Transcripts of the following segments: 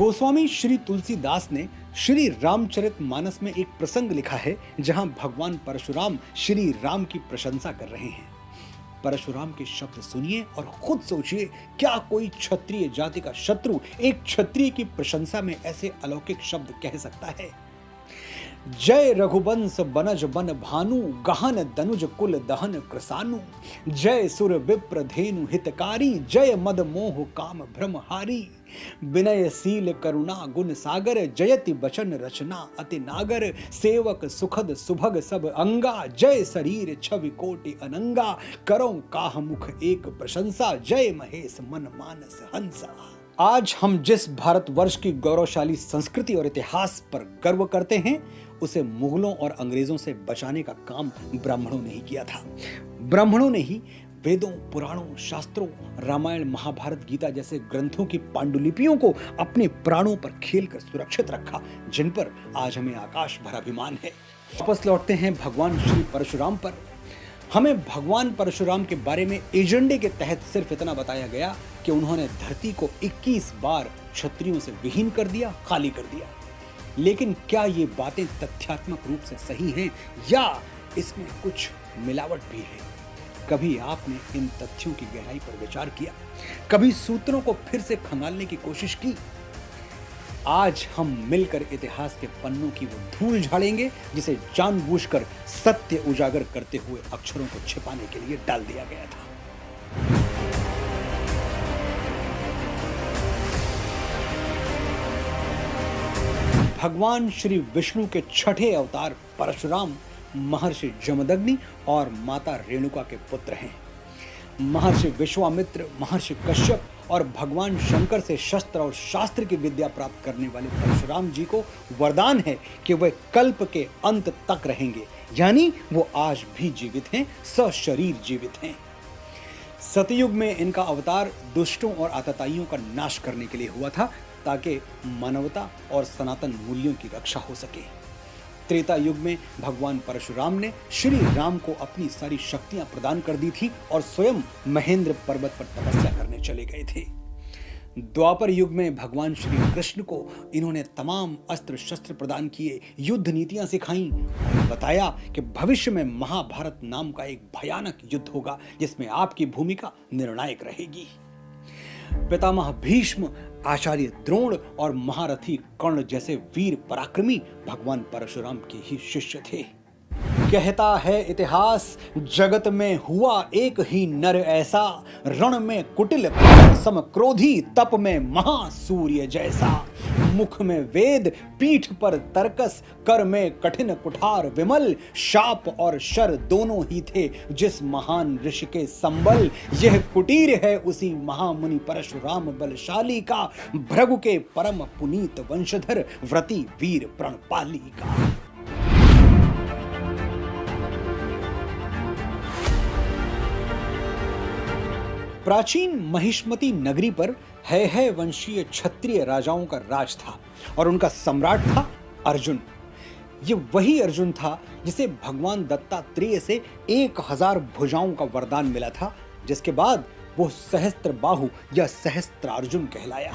गोस्वामी श्री तुलसीदास ने श्री रामचरितमानस में एक प्रसंग लिखा है जहां भगवान परशुराम श्री राम की प्रशंसा कर रहे हैं। परशुराम के शब्द सुनिए और खुद सोचिए, क्या कोई क्षत्रिय जाति का शत्रु एक क्षत्रिय की प्रशंसा में ऐसे अलौकिक शब्द कह सकता है? जय रघुवंश बनज बन भानु, गहन दनुज कुल दहन कृसानु। जय सुर विप्र धेनु हितकारी, जय मद मोह काम भ्रमहारी। विनयशील करुणा गुण सागर, जयति बचन रचना अति नागर। सेवक सुखद सुभग सब अंगा, जय शरीर छवि कोटि अनंगा। करो काह मुख एक प्रशंसा, जय महेश मन मानस हंसा। आज हम जिस भारतवर्ष की गौरवशाली संस्कृति और इतिहास पर गर्व करते हैं, उसे मुगलों और अंग्रेजों से बचाने का काम ब्राह्मणों ने ही किया था। ब्राह्मणों ने ही वेदों, पुराणों, शास्त्रों, रामायण, महाभारत, गीता जैसे ग्रंथों की पांडुलिपियों को अपने प्राणों पर खेलकर सुरक्षित रखा, जिन पर आज हमें आकाश भर अभिमान है। वापस लौटते हैं भगवान श्री परशुराम पर। हमें भगवान परशुराम के बारे में एजेंडे के तहत सिर्फ इतना बताया गया कि उन्होंने धरती को 21 बार क्षत्रियों से विहीन कर दिया, खाली कर दिया। लेकिन क्या ये बातें तथ्यात्मक रूप से सही हैं या इसमें कुछ मिलावट भी है? कभी आपने इन तथ्यों की गहराई पर विचार किया? कभी सूत्रों को फिर से खंगालने की कोशिश की? आज हम मिलकर इतिहास के पन्नों की वो धूल झाड़ेंगे जिसे जानबूझकर सत्य उजागर करते हुए अक्षरों को छिपाने के लिए डाल दिया गया था। भगवान श्री विष्णु के छठे अवतार परशुराम महर्षि जमदग्नि और माता रेणुका के पुत्र हैं। महर्षि विश्वामित्र, महर्षि कश्यप और भगवान शंकर से शस्त्र और शास्त्र की विद्या प्राप्त करने वाले परशुराम जी को वरदान है कि वे कल्प के अंत तक रहेंगे, यानी वो आज भी जीवित हैं, सशरीर जीवित हैं। सतयुग में इनका अवतार दुष्टों और आतताइयों का नाश करने के लिए हुआ था, ताकि मानवता और सनातन मूल्यों की रक्षा हो सके। त्रेता युग में भगवान परशुराम ने श्री राम को अपनी सारी शक्तियां प्रदान कर दी थी और स्वयं महेंद्र पर्वत पर तपस्या करने चले गए थे। द्वापर युग में भगवान श्री कृष्ण को इन्होंने तमाम अस्त्र शस्त्र प्रदान किए, युद्ध नीतियां सिखाई और बताया कि भविष्य में महाभारत नाम का एक भयानक युद्ध होगा जिसमें आपकी भूमिका निर्णायक रहेगी। पितामह भीष्म, आचार्य द्रोण और महारथी कर्ण जैसे वीर पराक्रमी भगवान परशुराम के ही शिष्य थे। कहता है इतिहास, जगत में हुआ एक ही नर ऐसा, रण में कुटिल सम क्रोधी, तप में महासूर्य जैसा। मुख में वेद, पीठ पर तर्कस, कर में कठिन कुठार विमल। शाप और शर दोनों ही थे जिस महान ऋषि के संबल। यह कुटीर है उसी महामुनि परशुराम बलशाली का, भृगु के परम पुनीत वंशधर, व्रती वीर प्रणपाली का। प्राचीन महिष्मती नगरी पर है वंशीय क्षत्रिय राजाओं का राज था और उनका सम्राट था अर्जुन। ये वही अर्जुन था जिसे भगवान दत्तात्रेय से 1000 भुजाओं का वरदान मिला था, जिसके बाद वो सहस्त्र बाहु या सहस्त्रार्जुन कहलाया।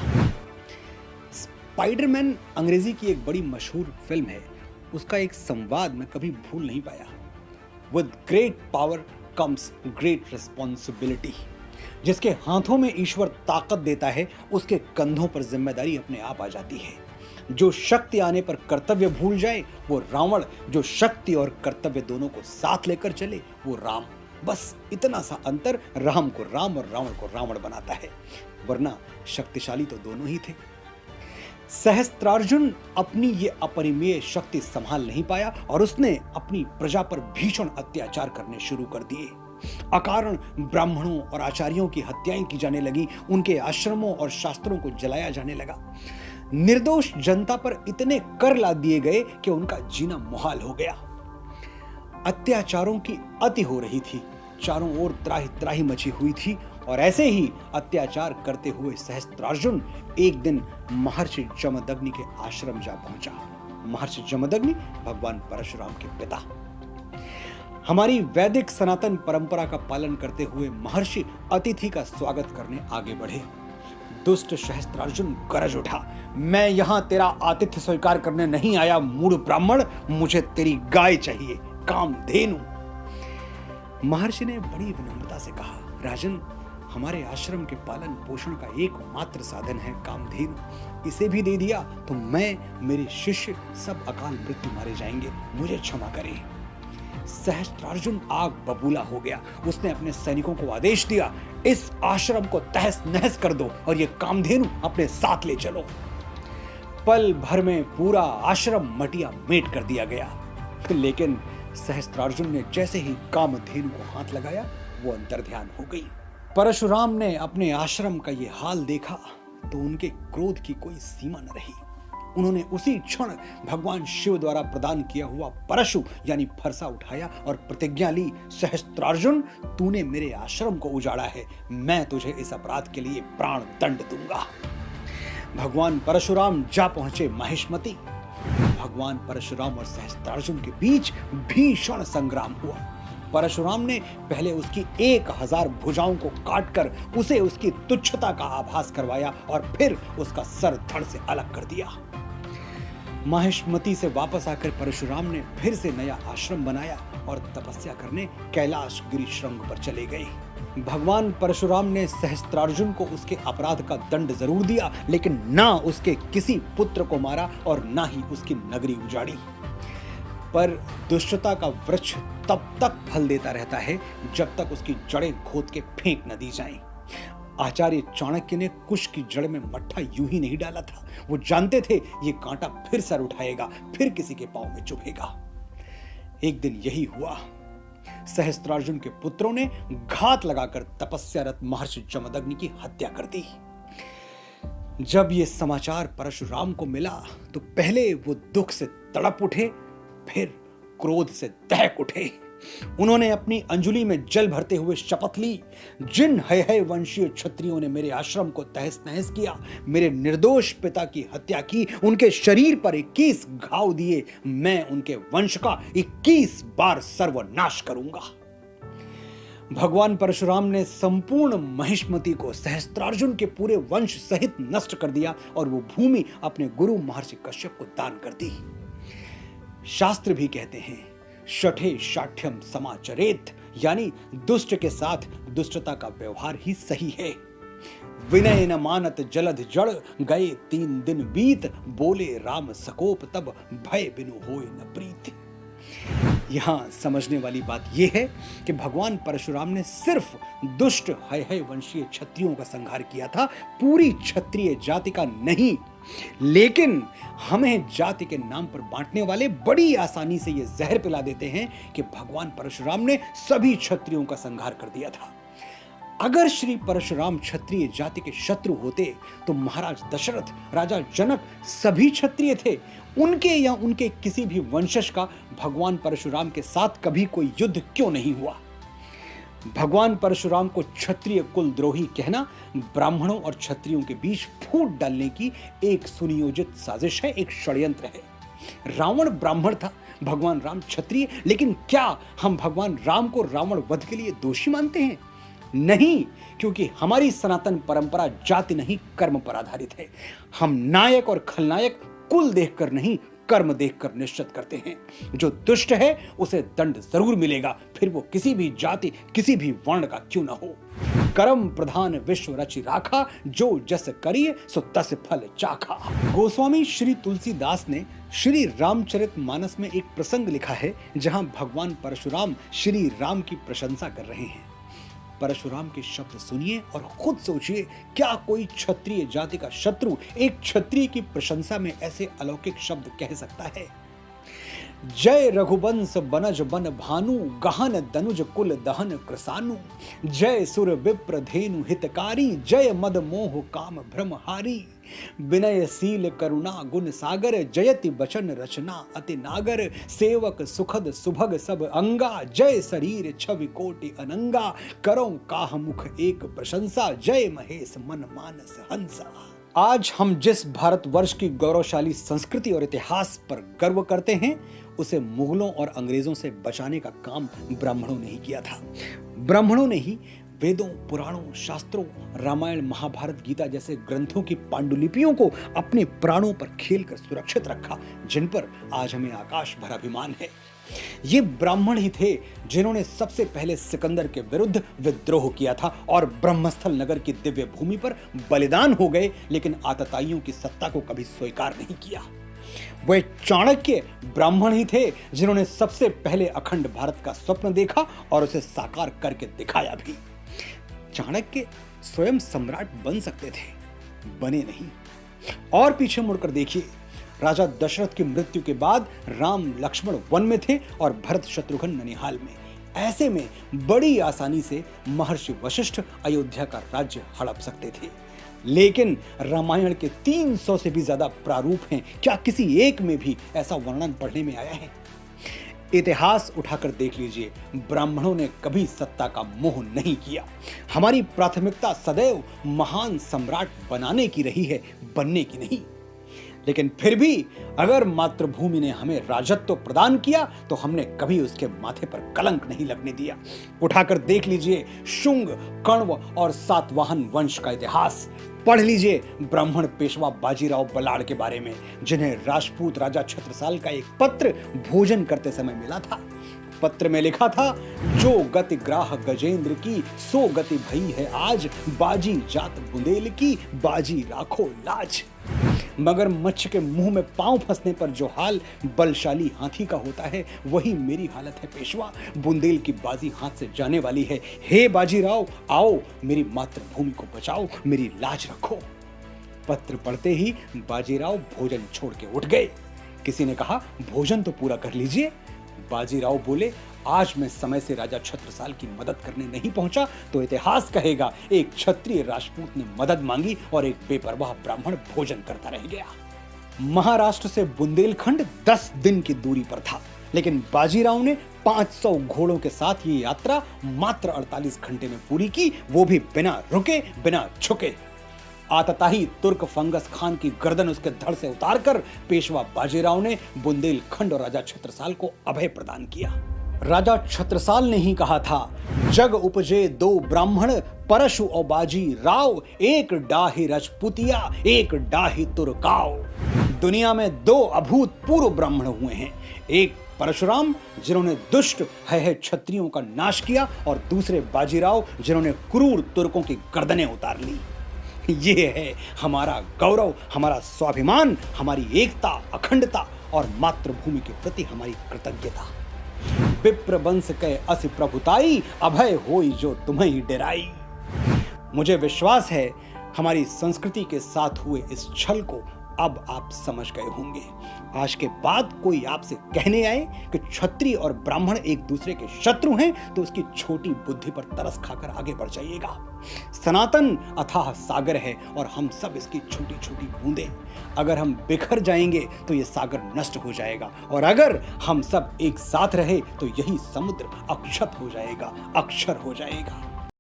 स्पाइडरमैन अंग्रेजी की एक बड़ी मशहूर फिल्म है। उसका एक संवाद मैं कभी भूल नहीं पाया। With great power comes great responsibility. जिसके हाथों में ईश्वर ताकत देता है, उसके कंधों पर जिम्मेदारी अपने आप आ जाती है। जो शक्ति आने पर कर्तव्य भूल जाए वो रावण, जो शक्ति और कर्तव्य दोनों को साथ लेकर चले वो राम। बस इतना सा अंतर राम को राम और रावण को रावण बनाता है, वरना शक्तिशाली तो दोनों ही थे। सहस्त्रार्जुन अपनी ये अपरिमेय शक्ति संभाल नहीं पाया और उसने अपनी प्रजा पर भीषण अत्याचार करने शुरू कर दिए। अकारण ब्राह्मणों और आचार्यों की हत्याएं की जाने लगी, उनके आश्रमों और शास्त्रों को जलाया जाने लगा। निर्दोष जनता पर इतने कर लाद दिए गए कि उनका जीना मुहाल हो गया। अत्याचारों की अति हो रही थी, चारों ओर त्राही त्राही मची हुई थी और ऐसे ही अत्याचार करते हुए सहस्त्रार्जुन एक दिन महर्षि जमदग्नि के आश्रम जा पहुंचा। महर्षि जमदग्नि भगवान परशुराम के पिता। हमारी वैदिक सनातन परंपरा का पालन करते हुए महर्षि अतिथि का स्वागत करने आगे बढ़े। दुष्ट सहस्त्रार्जुन गरज उठा, मैं यहां तेरा आतिथ्य स्वीकार करने नहीं आया मूढ़ ब्राह्मण, मुझे तेरी गाय चाहिए, कामधेनु। महर्षि ने बड़ी विनम्रता से कहा, राजन, हमारे आश्रम के पालन पोषण का एकमात्र साधन है कामधेनु, इसे भी दे दिया तो मैं, मेरे शिष्य सब अकाल मृत्यु मारे जाएंगे, मुझे क्षमा करें। सहस्त्रार्जुन आग बबूला हो गया। उसने अपने सैनिकों को आदेश दिया, इस आश्रम को तहस नहस कर दो और ये कामधेनु अपने साथ ले चलो। पल भर में पूरा आश्रम मटिया मेट कर दिया गया। लेकिन सहस्त्रार्जुन ने जैसे ही कामधेनु को हाथ लगाया, वो अंतर्ध्यान हो गई। परशुराम ने अपने आश्रम का ये हाल देखा तो उनके क्रोध की कोई सीमा न रही। उन्होंने उसी क्षण भगवान शिव द्वारा प्रदान किया हुआ परशु यानी फरसा उठाया और प्रतिज्ञा ली, सहस्त्रार्जुन, तूने मेरे आश्रम को उजाड़ा है, मैं तुझे इस अपराध के लिए प्राण दंड दूंगा। भगवान परशुराम जा पहुंचे महिष्मती। भगवान परशुराम और सहस्त्रार्जुन के बीच भीषण संग्राम हुआ। परशुराम ने पहले उसकी 1000 भुजाओं को काटकर उसे उसकी तुच्छता का आभास करवाया और फिर उसका सर धड़ से अलग कर दिया। महिष्मती से वापस आकर परशुराम ने फिर से नया आश्रम बनाया और तपस्या करने कैलाश गिरी श्रृंग पर चले गए। भगवान परशुराम ने सहस्त्रार्जुन को उसके अपराध का दंड जरूर दिया, लेकिन ना उसके किसी पुत्र को मारा और ना ही उसकी नगरी उजाड़ी। पर दुष्टता का वृक्ष तब तक फल देता रहता है जब तक उसकी जड़ें खोद के फेंक न दी जाएं। आचार्य चाणक्य ने कुश की जड़ में मट्ठा यूं ही नहीं डाला था। वो जानते थे ये कांटा फिर सर उठाएगा, फिर किसी के पांव में चुभेगा। एक दिन यही हुआ। सहस्त्रार्जुन के पुत्रों ने घात लगाकर तपस्यारत महर्षि जमदग्नि की हत्या कर दी। जब ये समाचार परशुराम को मिला तो पहले वो दुख से तड़प उठे, फिर क्रोध से दहक उठे। उन्होंने अपनी अंजुली में जल भरते हुए शपथ ली, जिन है वंशीय क्षत्रियों ने मेरे आश्रम को तहस नहस किया, मेरे निर्दोष पिता की हत्या की, उनके शरीर पर 21 घाव दिए, मैं उनके वंश का 21 बार सर्वनाश करूंगा। भगवान परशुराम ने संपूर्ण महिष्मती को सहस्त्रार्जुन के पूरे वंश सहित नष्ट कर दिया और वो भूमि अपने गुरु महर्षि कश्यप को दान कर दी। शास्त्र भी कहते हैं, शठे शाठ्यम समाचरेत, यानी दुष्ट के साथ दुष्टता का व्यवहार ही सही है। विनय न मानत जलध जड़, गए 3 दिन बीत, बोले राम सकोप तब, भय बिनु होय न प्रीत। यहां समझने वाली बात यह है कि भगवान परशुराम ने सिर्फ दुष्ट है वंशीय क्षत्रियों का संहार किया था, पूरी क्षत्रिय जाति का नहीं। लेकिन हमें जाति के नाम पर बांटने वाले बड़ी आसानी से यह जहर पिला देते हैं कि भगवान परशुराम ने सभी क्षत्रियों का संहार कर दिया था। अगर श्री परशुराम क्षत्रिय जाति के शत्रु होते तो महाराज दशरथ, राजा जनक सभी क्षत्रिय थे। उनके या उनके किसी भी वंशज का भगवान परशुराम के साथ कभी कोई युद्ध क्यों नहीं हुआ? भगवान परशुराम को क्षत्रिय कुलद्रोही कहना ब्राह्मणों और क्षत्रियों के बीच फूट डालने की एक सुनियोजित साजिश है, एक षड्यंत्र है। रावण ब्राह्मण था, भगवान राम क्षत्रिय, लेकिन क्या हम भगवान राम को रावण वध के लिए दोषी मानते हैं? नहीं, क्योंकि हमारी सनातन परंपरा जाति नहीं कर्म पर आधारित है। हम नायक और खलनायक कुल देखकर नहीं, कर्म देखकर निश्चित करते हैं। जो दुष्ट है उसे दंड जरूर मिलेगा, फिर वो किसी भी जाति किसी भी वर्ण का क्यों न हो। कर्म प्रधान विश्व रचि राखा, जो जस करिए सो तस फल चाखा। गोस्वामी श्री तुलसीदास ने श्री रामचरितमानस में एक प्रसंग लिखा है जहां भगवान परशुराम श्री राम की प्रशंसा कर रहे हैं। परशुराम के शब्द सुनिए और खुद सोचिए, क्या कोई क्षत्रिय जाति का शत्रु एक क्षत्रिय की प्रशंसा में ऐसे अलौकिक शब्द कह सकता है? जय रघुवंश बनज बन भानु, गहन दनुज कुल दहन कृसानु, जय सुर विप्र धेनु हितकारी, जय मद मोह काम भ्रमहारी, विनयशील करुणा गुण सागर, जयति बचन रचना अति नागर, सेवक सुखद सुभग सब अंगा, जय शरीर छवि कोटि अनंगा, करो काह मुख एक प्रशंसा, जय महेश मन मानस हंसा। आज हम जिस भारतवर्ष की गौरवशाली संस्कृति और इतिहास पर गर्व करते हैं, उसे मुगलों और अंग्रेजों से बचाने का काम ब्राह्मणों ने ही किया था। ब्राह्मणों ने ही वेदों, पुराणों, शास्त्रों, रामायण, महाभारत, गीता जैसे ग्रंथों की पांडुलिपियों को अपने प्राणों पर खेलकर सुरक्षित रखा, जिन पर आज हमें आकाश भर अभिमान है। ये ब्राह्मण ही थे जिन्होंने सबसे पहले सिकंदर के विरुद्ध विद्रोह किया था और ब्रह्मस्थल नगर की दिव्य भूमि पर बलिदान हो गए, लेकिन आतताइयों की सत्ता को कभी स्वीकार नहीं किया। वे चाणक्य ब्राह्मण ही थे जिन्होंने सबसे पहले अखंड भारत का स्वप्न देखा और उसे साकार करके दिखाया भी। चाणक्य स्वयं सम्राट बन सकते थे, बने नहीं। और पीछे मुड़कर देखिए, राजा दशरथ की मृत्यु के बाद राम लक्ष्मण वन में थे और भरत शत्रुघ्न ननिहाल में। ऐसे में बड़ी आसानी से महर्षि वशिष्ठ अयोध्या का राज्य हड़प सकते थे, लेकिन रामायण के 300 से भी ज्यादा प्रारूप हैं, क्या किसी एक में भी ऐसा वर्णन पढ़ने में आया है? इतिहास उठाकर देख लीजिए, ब्राह्मणों ने कभी सत्ता का मोह नहीं किया। हमारी प्राथमिकता सदैव महान सम्राट बनाने की रही है, बनने की नहीं। लेकिन फिर भी अगर मातृभूमि ने हमें राजत्व प्रदान किया तो हमने कभी उसके माथे पर कलंक नहीं लगने दिया। उठाकर देख लीजिए शुंग, कण्व और सातवाहन वंश का इतिहास। पढ़ लीजिए ब्राह्मण पेशवा बाजीराव बलाड़ के बारे में, जिन्हें राजपूत राजा छत्रसाल का एक पत्र भोजन करते समय मिला था। पत्र में लिखा था, जो गति ग्राह गजेंद्र की सो गति भई है आज, बाजी जात बुंदेल की बाजी राखो लाज। मगर मच्छ के मुंह में पांव फंसने पर जो हाल बलशाली हाथी का होता है, वही मेरी हालत है पेशवा। बुंदेल की बाजी हाथ से जाने वाली है। हे बाजीराव, आओ मेरी मातृभूमि को बचाओ, मेरी लाज रखो। पत्र पढ़ते ही बाजीराव भोजन छोड़ के उठ गए। किसी ने कहा, भोजन तो पूरा कर लीजिए। बाजीराव बोले, आज मैं समय से राजा छत्रसाल की मदद करने नहीं पहुंचा तो इतिहास कहेगा एक क्षत्रिय राजपूत ने मदद मांगी और एक बेपरवाह ब्राह्मण भोजन करता रह गया। महाराष्ट्र से बुंदेलखंड 10 दिन की दूरी पर था, लेकिन बाजीराव ने 500 घोड़ों के साथ ये यात्रा मात्र 48 घंटे में पूरी की, वो भी बिना रुके, बिना झुके। आतताही तुर्क फंगस खान की गर्दन उसके धड़ से उतारकर पेशवा बाजीराव ने बुंदेलखंड और राजा छत्रसाल को अभय प्रदान किया। राजा छत्रसाल ने ही कहा था, जग उपजे दो ब्राह्मण, परशु और बाजी राव, एक डाही रजपुतिया, एक डाही तुर्काव। दुनिया में 2 अभूतपूर्व ब्राह्मण हुए हैं, एक परशुराम जिन्होंने दुष्ट है क्षत्रियों का नाश किया, और दूसरे बाजीराव जिन्होंने क्रूर तुर्कों की गर्दनें उतार ली। ये है हमारा गौरव, हमारा स्वाभिमान, हमारी एकता, अखंडता और मातृभूमि के प्रति हमारी कृतज्ञता। विप्र वंश के असि प्रभुताई, अभय होई जो तुम्हें ही डराई। मुझे विश्वास है हमारी संस्कृति के साथ हुए इस छल को अब आप समझ गए होंगे। आज के बाद कोई आपसे कहने आए कि क्षत्रिय और ब्राह्मण एक दूसरे के शत्रु हैं, तो उसकी छोटी बुद्धि पर तरस खाकर आगे बढ़ जाइएगा। सनातन अथाह सागर है और हम सब इसकी छोटी छोटी बूंदें। अगर हम बिखर जाएंगे तो ये सागर नष्ट हो जाएगा, और अगर हम सब एक साथ रहे तो यही समुद्र अक्षत हो जाएगा, अक्षर हो जाएगा।